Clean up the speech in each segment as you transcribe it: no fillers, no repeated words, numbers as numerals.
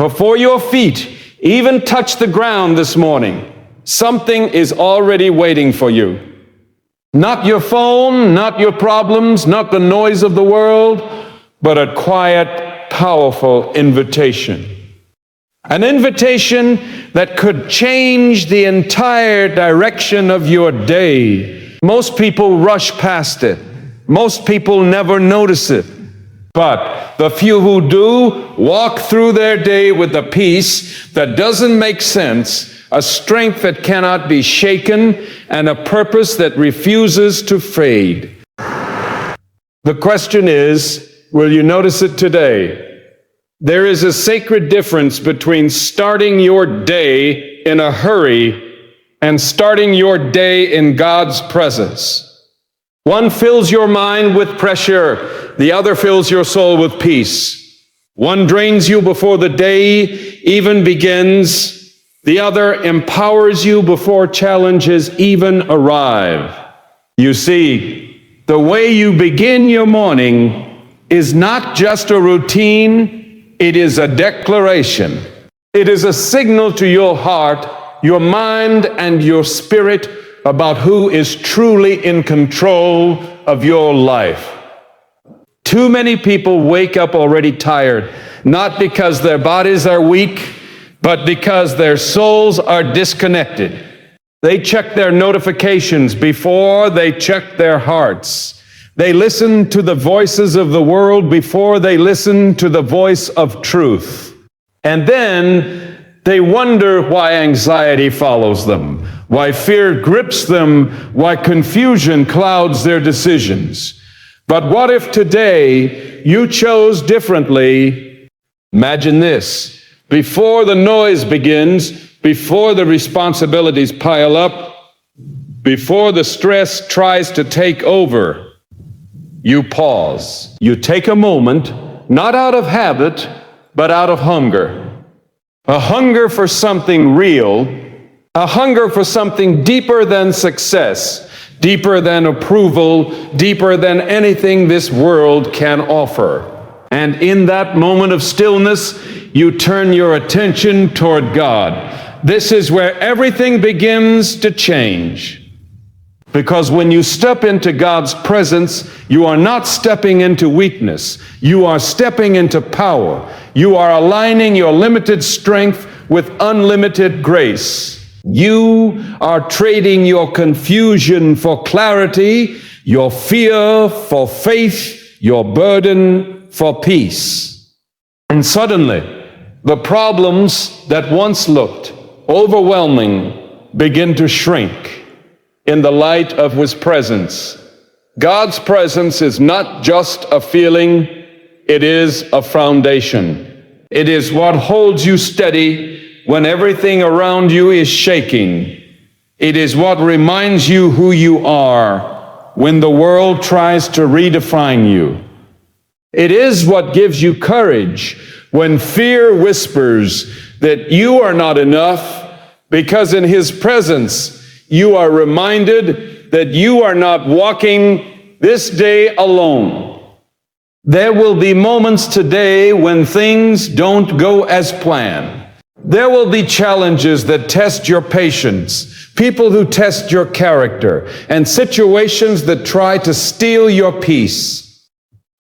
before your feet even touch the ground this morning, something is already waiting for you. Not your phone, not your problems, not the noise of the world, but a quiet, powerful invitation. An invitation that could change the entire direction of your day. Most people rush past it. Most people never notice it. But the few who do walk through their day with a peace that doesn't make sense, a strength that cannot be shaken, and a purpose that refuses to fade. The question is, will you notice it today? There is a sacred difference between starting your day in a hurry and starting your day in God's presence. One fills your mind with pressure, the other fills your soul with peace. One drains you before the day even begins, the other empowers you before challenges even arrive. You see, the way you begin your morning is not just a routine, it is a declaration. It is a signal to your heart, your mind, and your spirit about who is truly in control of your life. Too many people wake up already tired, not because their bodies are weak, but because their souls are disconnected. They check their notifications before they check their hearts. They listen to the voices of the world before they listen to the voice of truth. And then they wonder why anxiety follows them, why fear grips them, why confusion clouds their decisions. But what if today you chose differently? Imagine this. Before the noise begins, before the responsibilities pile up, before the stress tries to take over, you pause. You take a moment, not out of habit, but out of hunger. A hunger for something real, a hunger for something deeper than success, deeper than approval, deeper than anything this world can offer. And in that moment of stillness, you turn your attention toward God. This is where everything begins to change. Because when you step into God's presence, you are not stepping into weakness. You are stepping into power. You are aligning your limited strength with unlimited grace. You are trading your confusion for clarity, your fear for faith, your burden for peace. And suddenly, the problems that once looked overwhelming begin to shrink in the light of His presence. God's presence is not just a feeling, it is a foundation. It is what holds you steady when everything around you is shaking. It is what reminds you who you are when the world tries to redefine you. It is what gives you courage when fear whispers that you are not enough, because in His presence, you are reminded that you are not walking this day alone. There will be moments today when things don't go as planned. There will be challenges that test your patience, people who test your character, and situations that try to steal your peace.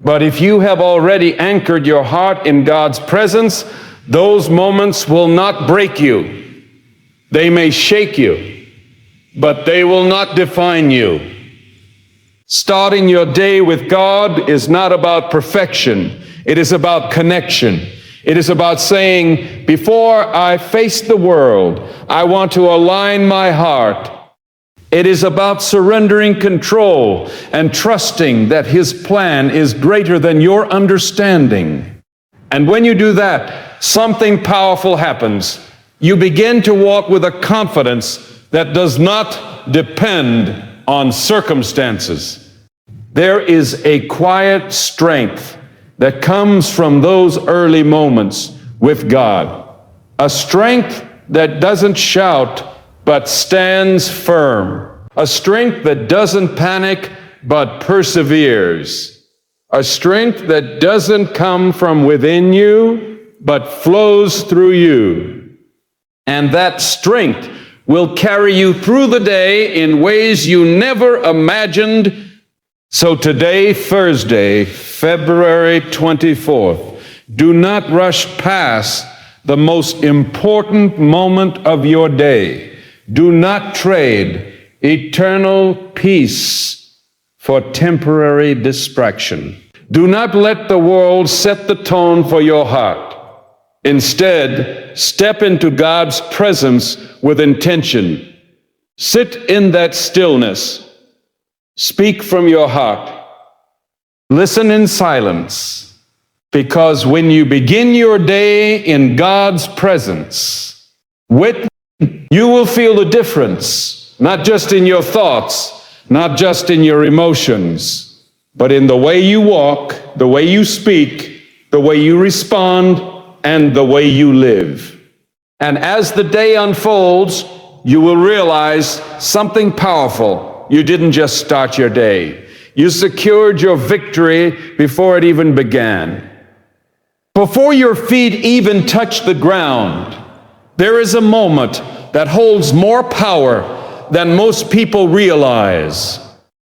But if you have already anchored your heart in God's presence, those moments will not break you. They may shake you, but they will not define you. Starting your day with God is not about perfection. It is about connection. It is about saying, before I face the world, I want to align my heart. It is about surrendering control and trusting that His plan is greater than your understanding. And when you do that, something powerful happens. You begin to walk with a confidence that does not depend on circumstances. There is a quiet strength that comes from those early moments with God. A strength that doesn't shout, but stands firm. A strength that doesn't panic, but perseveres. A strength that doesn't come from within you, but flows through you. And that strength will carry you through the day in ways you never imagined. So today, Thursday, February 24th, do not rush past the most important moment of your day. Do not trade eternal peace for temporary distraction. Do not let the world set the tone for your heart. Instead, step into God's presence with intention. Sit in that stillness. Speak from your heart. Listen in silence, because when you begin your day in God's presence, you will feel the difference, not just in your thoughts, not just in your emotions, but in the way you walk, the way you speak, the way you respond, and the way you live. And as the day unfolds, you will realize something powerful. You didn't just start your day. You secured your victory before it even began. Before your feet even touch the ground, there is a moment that holds more power than most people realize.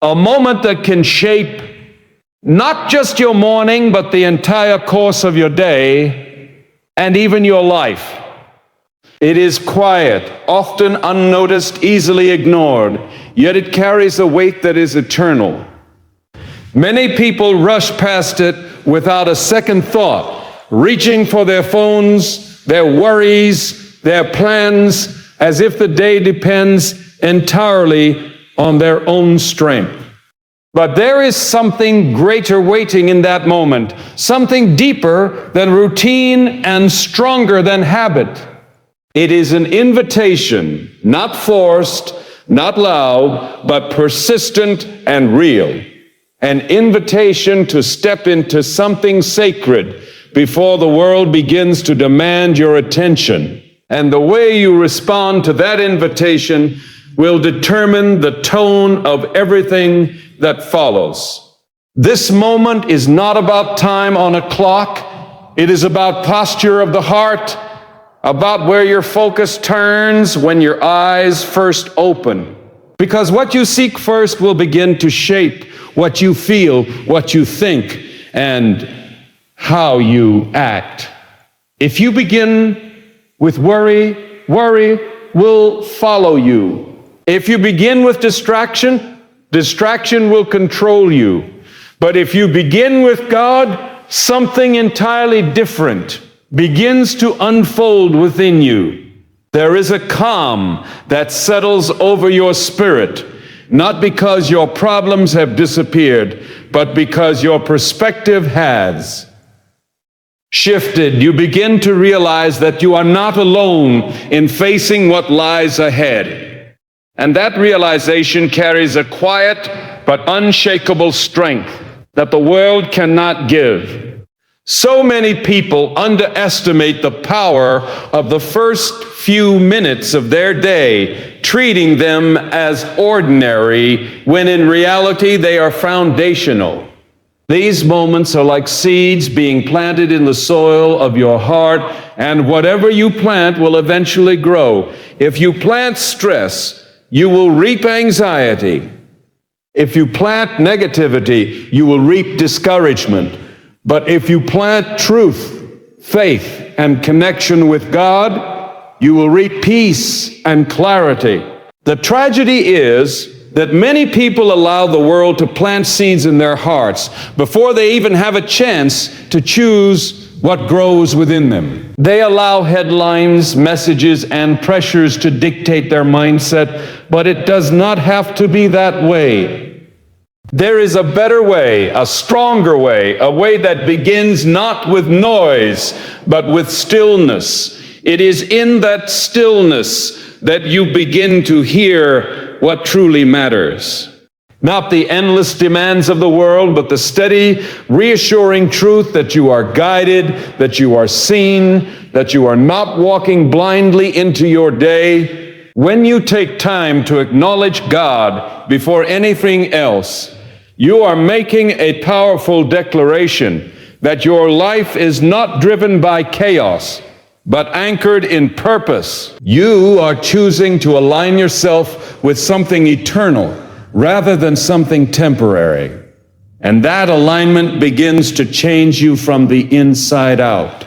A moment that can shape not just your morning, but the entire course of your day and even your life. It is quiet, often unnoticed, easily ignored, yet it carries a weight that is eternal. Many people rush past it without a second thought, reaching for their phones, their worries, their plans, as if the day depends entirely on their own strength. But there is something greater waiting in that moment, something deeper than routine and stronger than habit. It is an invitation, not forced, not loud, but persistent and real. An invitation to step into something sacred before the world begins to demand your attention. And the way you respond to that invitation will determine the tone of everything that follows. This moment is not about time on a clock. It is about posture of the heart, about where your focus turns when your eyes first open. Because what you seek first will begin to shape what you feel, what you think, and how you act. If you begin with worry, worry will follow you. If you begin with distraction, distraction will control you. But if you begin with God, something entirely different begins to unfold within you. There is a calm that settles over your spirit, not because your problems have disappeared, but because your perspective has shifted. You begin to realize that you are not alone in facing what lies ahead. And that realization carries a quiet but unshakable strength that the world cannot give. So many people underestimate the power of the first few minutes of their day, treating them as ordinary, when in reality they are foundational. These moments are like seeds being planted in the soil of your heart, and whatever you plant will eventually grow. If you plant stress, you will reap anxiety. If you plant negativity, you will reap discouragement. But if you plant truth, faith, and connection with God, you will reap peace and clarity. The tragedy is that many people allow the world to plant seeds in their hearts before they even have a chance to choose what grows within them. They allow headlines, messages, and pressures to dictate their mindset, but it does not have to be that way. There is a better way, a stronger way, a way that begins not with noise, but with stillness. It is in that stillness that you begin to hear what truly matters. Not the endless demands of the world, but the steady, reassuring truth that you are guided, that you are seen, that you are not walking blindly into your day. When you take time to acknowledge God before anything else, you are making a powerful declaration. that your life is not driven by chaos, but anchored in purpose. You are choosing to align yourself with something eternal rather than something temporary. And that alignment begins to change you from the inside out.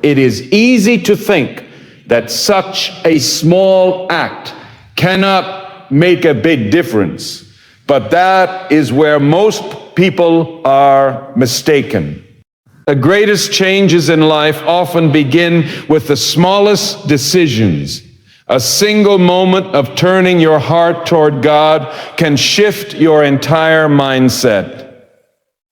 It is easy to think that such a small act cannot make a big difference, but that is where most people are mistaken. The greatest changes in life often begin with the smallest decisions. A single moment of turning your heart toward God can shift your entire mindset.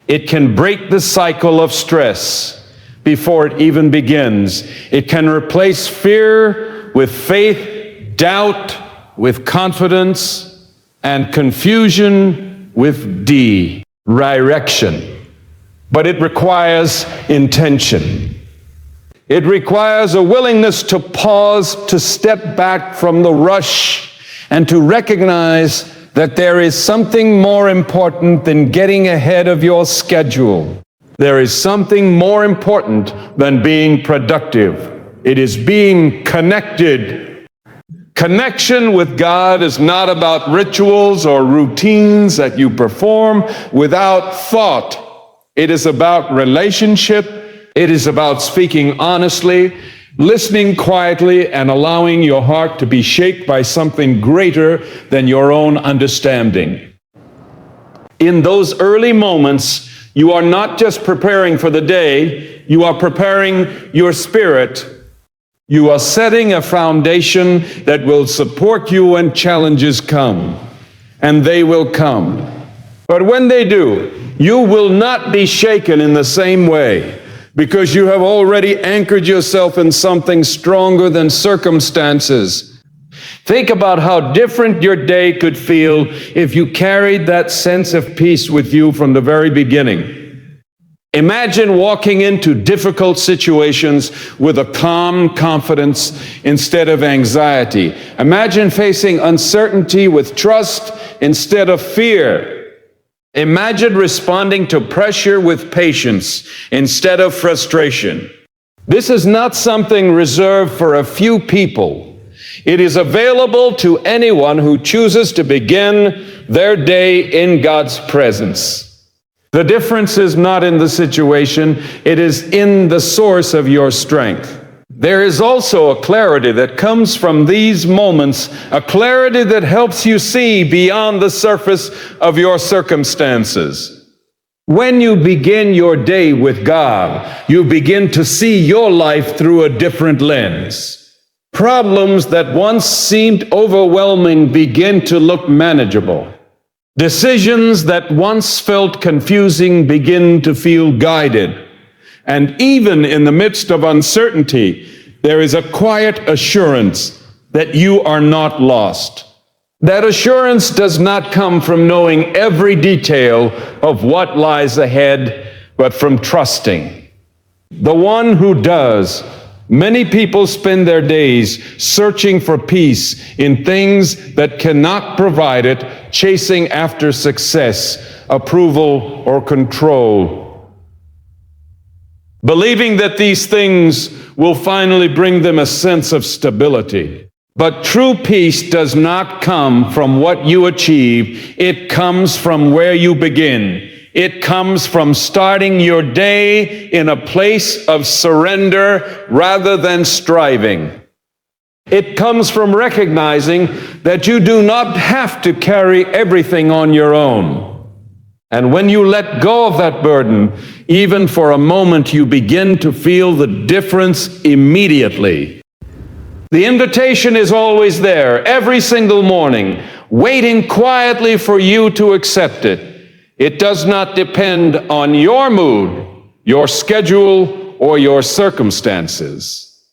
It can break the cycle of stress before it even begins. It can replace fear with faith, doubt with confidence, and confusion with direction. But it requires intention. It requires a willingness to pause, to step back from the rush, and to recognize that there is something more important than getting ahead of your schedule. There is something more important than being productive. It is being connected. Connection with God is not about rituals or routines that you perform without thought. It is about relationship. It is about speaking honestly, listening quietly, and allowing your heart to be shaped by something greater than your own understanding. In those early moments, you are not just preparing for the day, you are preparing your spirit. You are setting a foundation that will support you when challenges come, and they will come. But when they do, you will not be shaken in the same way, because you have already anchored yourself in something stronger than circumstances. Think about how different your day could feel if you carried that sense of peace with you from the very beginning. Imagine walking into difficult situations with a calm confidence instead of anxiety. Imagine facing uncertainty with trust instead of fear. Imagine responding to pressure with patience instead of frustration. This is not something reserved for a few people. It is available to anyone who chooses to begin their day in God's presence. The difference is not in the situation, it is in the source of your strength. There is also a clarity that comes from these moments, a clarity that helps you see beyond the surface of your circumstances. When you begin your day with God, you begin to see your life through a different lens. Problems that once seemed overwhelming begin to look manageable. Decisions that once felt confusing begin to feel guided. And even in the midst of uncertainty, there is a quiet assurance that you are not lost. That assurance does not come from knowing every detail of what lies ahead, but from trusting the one who does. Many people spend their days searching for peace in things that cannot provide it, chasing after success, approval, or control, believing that these things will finally bring them a sense of stability. But true peace does not come from what you achieve. It comes from where you begin. It comes from starting your day in a place of surrender rather than striving. It comes from recognizing that you do not have to carry everything on your own. And when you let go of that burden, even for a moment, you begin to feel the difference immediately. The invitation is always there, every single morning, waiting quietly for you to accept it. It does not depend on your mood, your schedule, or your circumstances.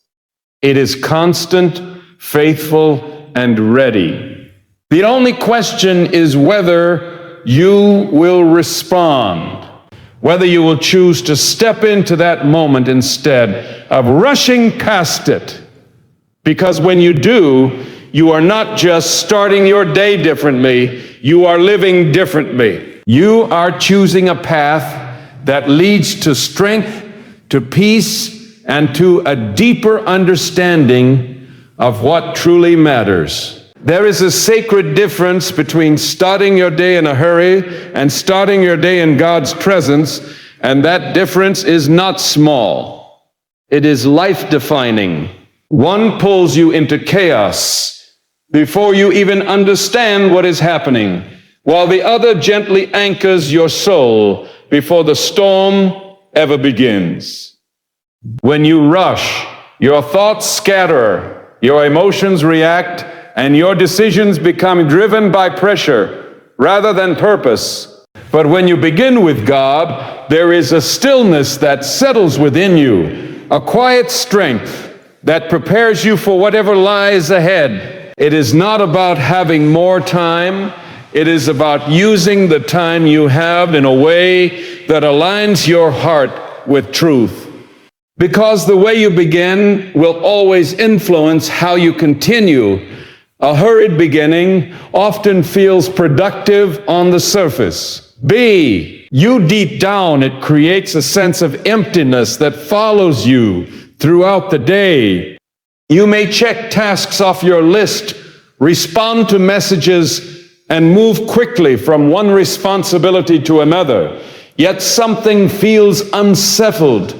It is constant, faithful, and ready. The only question is whether you will respond, whether you will choose to step into that moment instead of rushing past it. Because when you do, you are not just starting your day differently, you are living differently. You are choosing a path that leads to strength, to peace, and to a deeper understanding of what truly matters. There is a sacred difference between starting your day in a hurry and starting your day in God's presence, and that difference is not small. It is life-defining. One pulls you into chaos before you even understand what is happening, while the other gently anchors your soul before the storm ever begins. When you rush, your thoughts scatter, your emotions react, and your decisions become driven by pressure rather than purpose. But when you begin with God, there is a stillness that settles within you, a quiet strength that prepares you for whatever lies ahead. It is not about having more time. It is about using the time you have in a way that aligns your heart with truth. Because the way you begin will always influence how you continue. A hurried beginning often feels productive on the surface. B, you deep down, it creates a sense of emptiness that follows you throughout the day. You may check tasks off your list, respond to messages, and move quickly from one responsibility to another. Yet something feels unsettled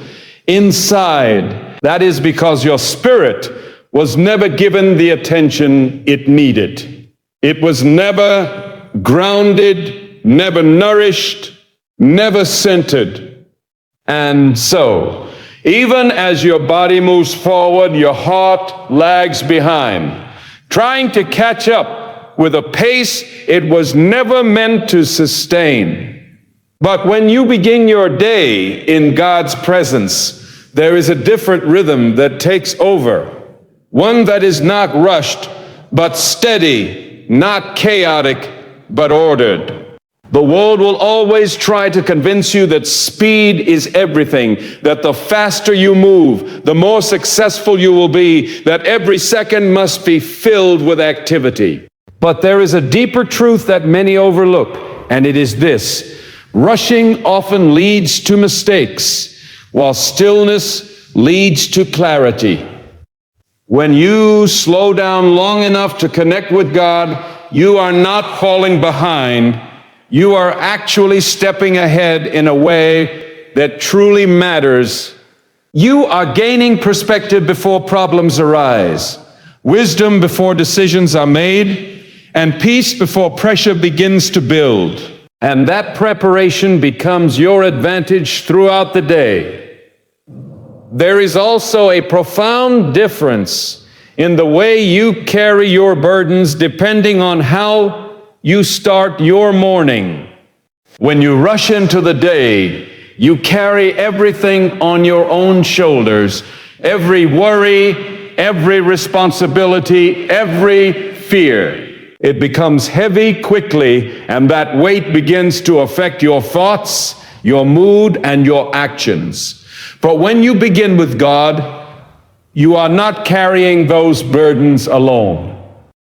inside. That is because your spirit was never given the attention it needed. It was never grounded, never nourished, never centered. And so, even as your body moves forward, your heart lags behind, trying to catch up with a pace it was never meant to sustain. But when you begin your day in God's presence, there is a different rhythm that takes over. One that is not rushed, but steady, not chaotic, but ordered. The world will always try to convince you that speed is everything, that the faster you move, the more successful you will be, that every second must be filled with activity. But there is a deeper truth that many overlook, and it is this: rushing often leads to mistakes, while stillness leads to clarity. When you slow down long enough to connect with God, you are not falling behind. You are actually stepping ahead in a way that truly matters. You are gaining perspective before problems arise, wisdom before decisions are made, and peace before pressure begins to build. And that preparation becomes your advantage throughout the day. There is also a profound difference in the way you carry your burdens depending on how you start your morning. When you rush into the day, you carry everything on your own shoulders, every worry, every responsibility, every fear. It becomes heavy quickly, and that weight begins to affect your thoughts, your mood, and your actions. But when you begin with God, you are not carrying those burdens alone.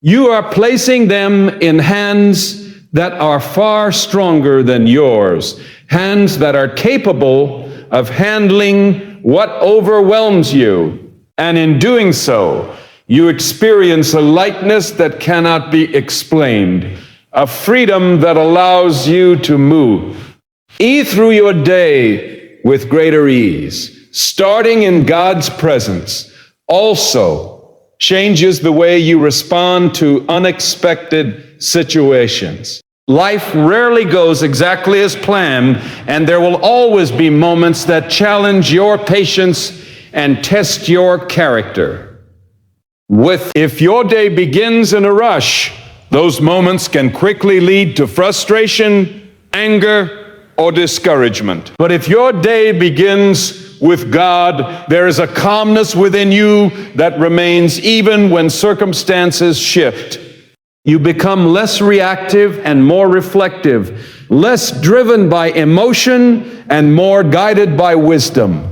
You are placing them in hands that are far stronger than yours, hands that are capable of handling what overwhelms you. And in doing so, you experience a lightness that cannot be explained, a freedom that allows you to move through your day with greater ease. Starting in God's presence also changes the way you respond to unexpected situations. Life rarely goes exactly as planned, and there will always be moments that challenge your patience and test your character. If your day begins in a rush, those moments can quickly lead to frustration, anger, or discouragement. But if your day begins with God, there is a calmness within you that remains even when circumstances shift. You become less reactive and more reflective, less driven by emotion and more guided by wisdom.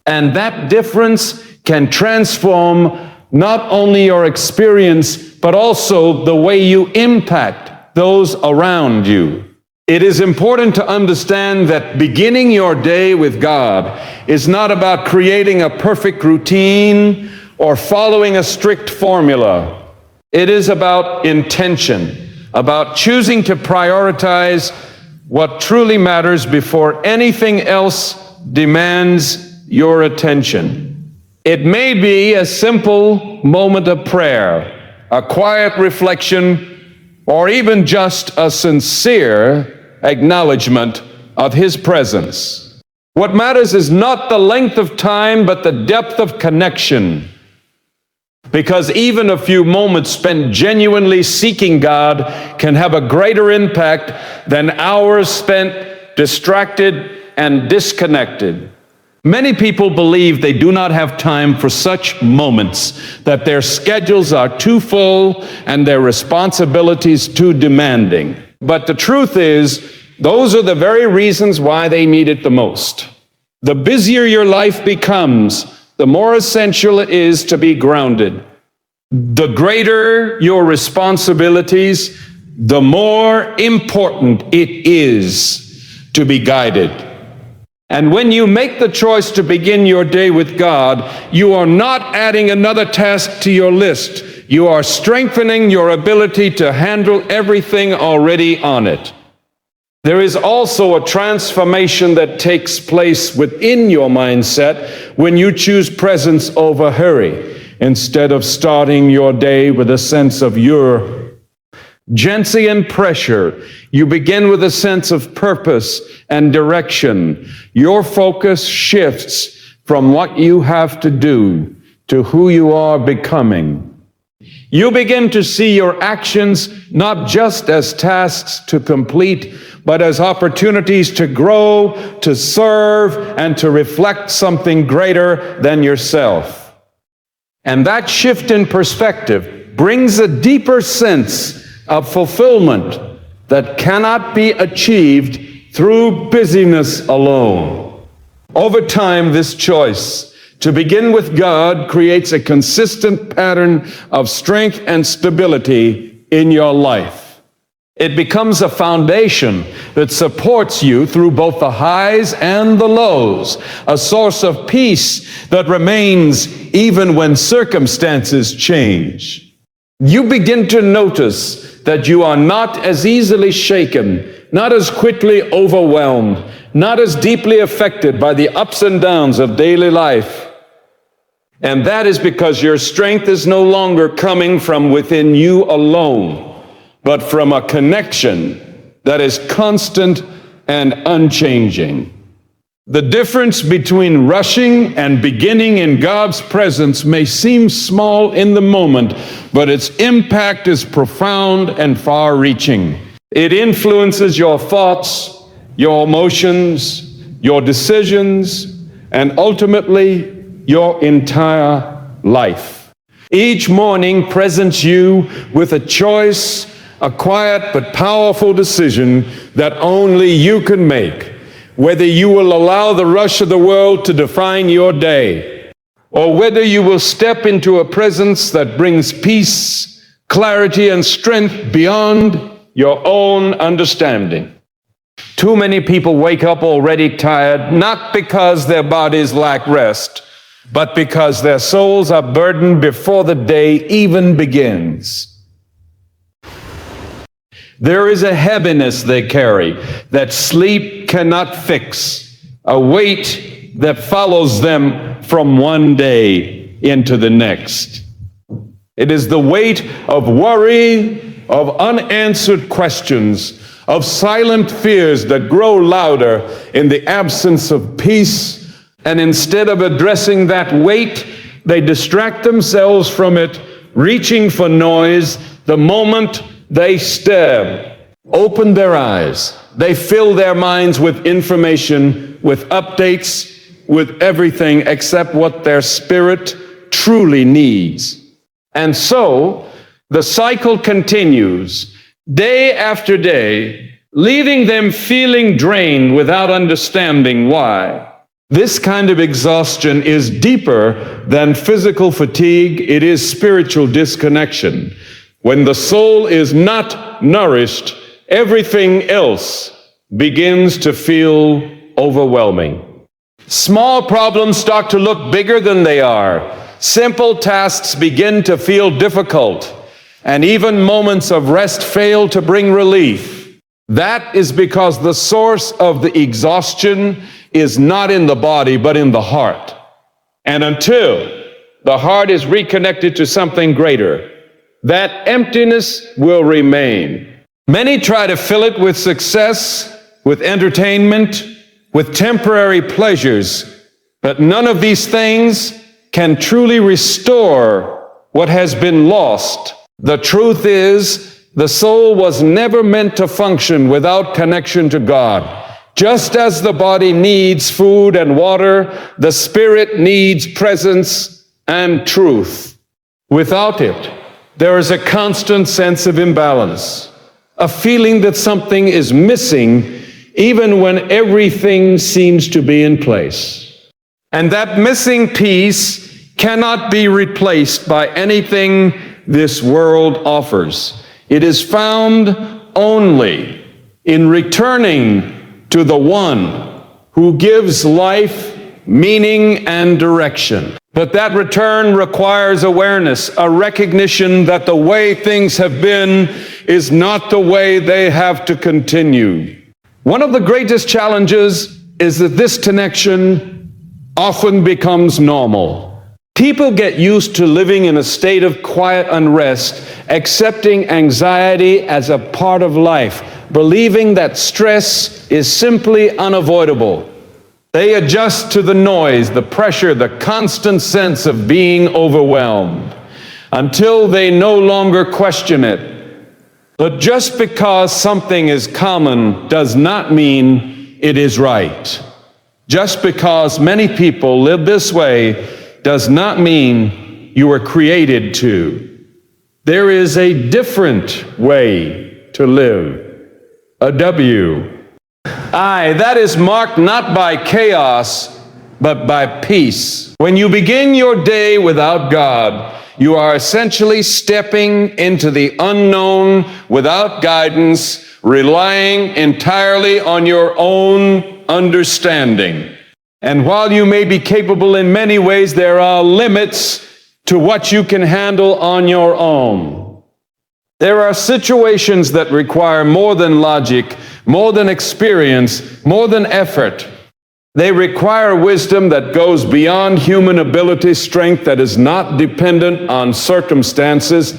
And that difference can transform not only your experience, but also the way you impact those around you. It is important to understand that beginning your day with God is not about creating a perfect routine or following a strict formula. It is about intention, about choosing to prioritize what truly matters before anything else demands your attention. It may be a simple moment of prayer, a quiet reflection, or even just a sincere acknowledgement of His presence. What matters is not the length of time, but the depth of connection. Because even a few moments spent genuinely seeking God can have a greater impact than hours spent distracted and disconnected. Many people believe they do not have time for such moments, that their schedules are too full and their responsibilities too demanding. But the truth is, those are the very reasons why they need it the most. The busier your life becomes, the more essential it is to be grounded. The greater your responsibilities, the more important it is to be guided. And when you make the choice to begin your day with God, you are not adding another task to your list. You are strengthening your ability to handle everything already on it. There is also a transformation that takes place within your mindset when you choose presence over hurry, instead of starting your day with a sense of urgency and pressure. You begin with a sense of purpose and direction. Your focus shifts from what you have to do to who you are becoming. You begin to see your actions not just as tasks to complete, but as opportunities to grow, to serve, and to reflect something greater than yourself. And that shift in perspective brings a deeper sense of fulfillment that cannot be achieved through busyness alone. Over time, this choice to begin with God creates a consistent pattern of strength and stability in your life. It becomes a foundation that supports you through both the highs and the lows, a source of peace that remains even when circumstances change. You begin to notice that you are not as easily shaken, not as quickly overwhelmed, not as deeply affected by the ups and downs of daily life. And that is because your strength is no longer coming from within you alone, but from a connection that is constant and unchanging. The difference between rushing and beginning in God's presence may seem small in the moment, but its impact is profound and far-reaching. It influences your thoughts, your emotions, your decisions, and ultimately your entire life. Each morning presents you with a choice, a quiet but powerful decision that only you can make, whether you will allow the rush of the world to define your day, or whether you will step into a presence that brings peace, clarity, and strength beyond your own understanding. Too many people wake up already tired, not because their bodies lack rest, but because their souls are burdened before the day even begins. There is a heaviness they carry that sleep cannot fix, a weight that follows them from one day into the next. It is the weight of worry, of unanswered questions, of silent fears that grow louder in the absence of peace. And instead of addressing that weight, they distract themselves from it, reaching for noise. The moment they open their eyes, they fill their minds with information, with updates, with everything except what their spirit truly needs. And so the cycle continues day after day, leaving them feeling drained without understanding why. This kind of exhaustion is deeper than physical fatigue. It is spiritual disconnection. When the soul is not nourished, everything else begins to feel overwhelming. Small problems start to look bigger than they are. Simple tasks begin to feel difficult, and even moments of rest fail to bring relief. That is because the source of the exhaustion is not in the body, but in the heart. And until the heart is reconnected to something greater, that emptiness will remain. Many try to fill it with success, with entertainment, with temporary pleasures, but none of these things can truly restore what has been lost. The truth is, the soul was never meant to function without connection to God. Just as the body needs food and water, the spirit needs presence and truth. Without it, there is a constant sense of imbalance, a feeling that something is missing even when everything seems to be in place. And that missing piece cannot be replaced by anything this world offers. It is found only in returning to the one who gives life, meaning, and direction. But that return requires awareness, a recognition that the way things have been is not the way they have to continue. One of the greatest challenges is that this connection often becomes normal. People get used to living in a state of quiet unrest, accepting anxiety as a part of life, believing that stress is simply unavoidable. They adjust to the noise, the pressure, the constant sense of being overwhelmed, until they no longer question it. But just because something is common does not mean it is right. Just because many people live this way does not mean you were created to. There is a different way to live. A W. That is marked not by chaos, but by peace. When you begin your day without God, you are essentially stepping into the unknown without guidance, relying entirely on your own understanding. And while you may be capable in many ways, there are limits to what you can handle on your own. There are situations that require more than logic, more than experience, more than effort. They require wisdom that goes beyond human ability, strength that is not dependent on circumstances,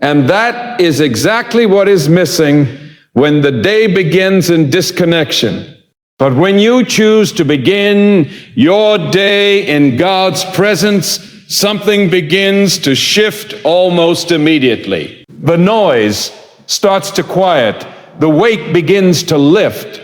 and that is exactly what is missing when the day begins in disconnection. But when you choose to begin your day in God's presence, something begins to shift almost immediately. The noise starts to quiet, the weight begins to lift,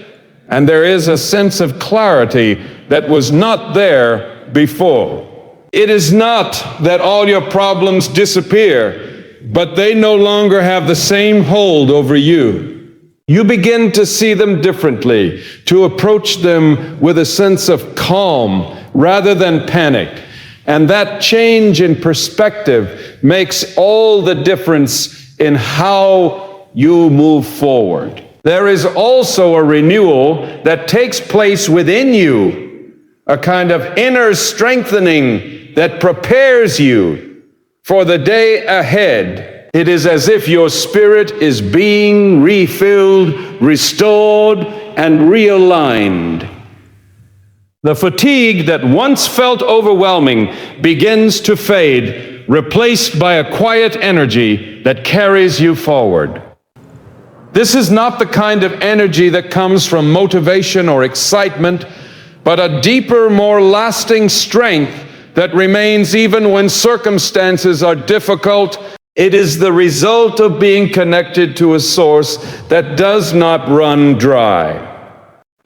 and there is a sense of clarity that was not there before. It is not that all your problems disappear, but they no longer have the same hold over you. You begin to see them differently, to approach them with a sense of calm rather than panic. And that change in perspective makes all the difference in how you move forward. There is also a renewal that takes place within you, a kind of inner strengthening that prepares you for the day ahead. It is as if your spirit is being refilled, restored, and realigned. The fatigue that once felt overwhelming begins to fade, replaced by a quiet energy that carries you forward. This is not the kind of energy that comes from motivation or excitement, but a deeper, more lasting strength that remains even when circumstances are difficult. It is the result of being connected to a source that does not run dry.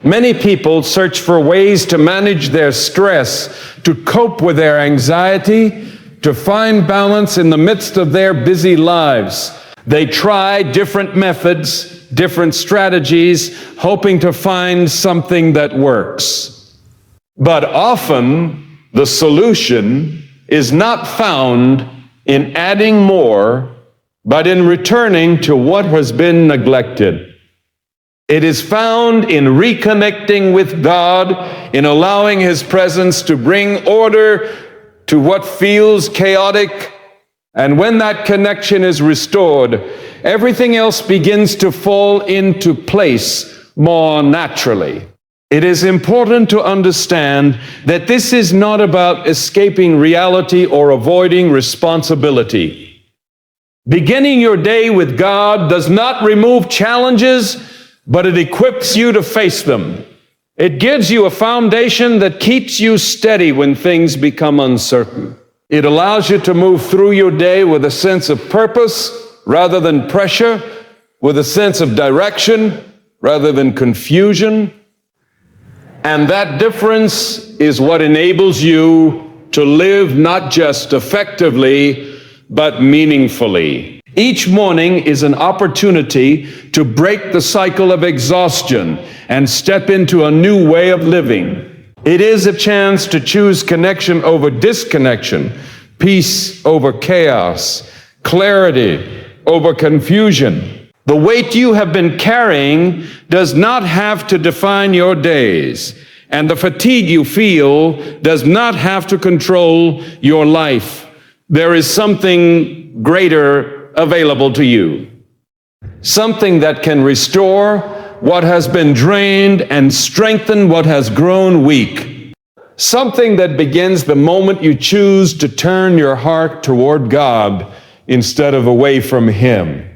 Many people search for ways to manage their stress, to cope with their anxiety, to find balance in the midst of their busy lives. They try different methods, different strategies, hoping to find something that works. But often, the solution is not found in adding more, but in returning to what has been neglected. It is found in reconnecting with God, in allowing His presence to bring order to what feels chaotic. And when that connection is restored, everything else begins to fall into place more naturally. It is important to understand that this is not about escaping reality or avoiding responsibility. Beginning your day with God does not remove challenges, but it equips you to face them. It gives you a foundation that keeps you steady when things become uncertain. It allows you to move through your day with a sense of purpose rather than pressure, with a sense of direction rather than confusion. And that difference is what enables you to live not just effectively, but meaningfully. Each morning is an opportunity to break the cycle of exhaustion and step into a new way of living. It is a chance to choose connection over disconnection, peace over chaos, clarity over confusion. The weight you have been carrying does not have to define your days, and the fatigue you feel does not have to control your life. There is something greater available to you, something that can restore what has been drained and strengthen what has grown weak, something that begins the moment you choose to turn your heart toward God instead of away from Him.